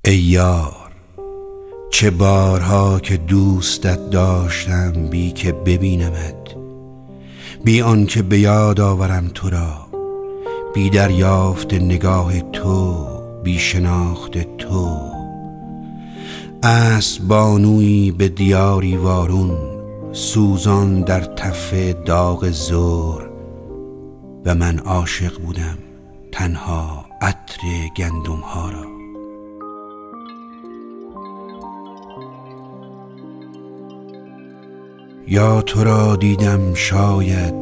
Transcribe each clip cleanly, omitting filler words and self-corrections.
ای یار، چه بارها که دوستت داشتم بی که ببینمت، بی آن که به یاد آورم تو را، بی دریافت نگاه تو، بی شناخت تو. اسب بانویی به دیاری وارون، سوزان در تف داغ ظهر، و من عاشق بودم تنها عطر گندم ها را. یا تو را دیدم شاید،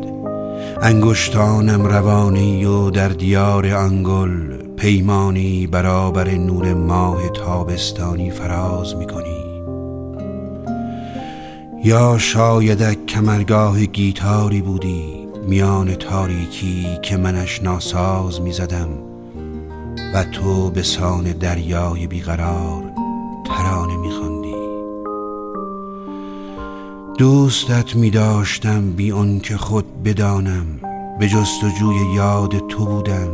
انگشتانم روانی و در دیار انگل پیمانی برابر نور ماه تابستانی فراز می‌کنی. یا شایدک کمرگاه گیتاری بودی میان تاریکی که منش ناساز می‌زدم و تو به سان دریای بیقرار ترانه می‌خواندی. دوستت می داشتم بی آن که خود بدانم، به جستجوی یاد تو بودم.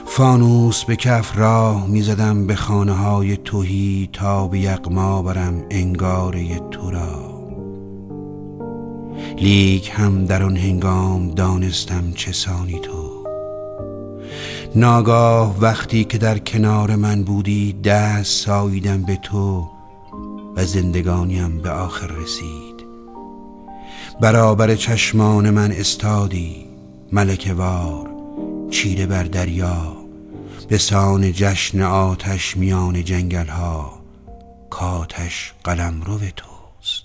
فانوس به کف راه می زدم به خانه های تهی تا به یغما برم انگاره تو را. لیک هم در آن هنگام دانستم چه سانی تو. ناگاه وقتی که در کنار من بودی دست ساییدم به تو و زندگانیم به آخر رسید. برابر چشمان من استادی ملکه وار، چیره بر دریا، به سان جشن آتش میان جنگل ها، کاتش قلمرو توست.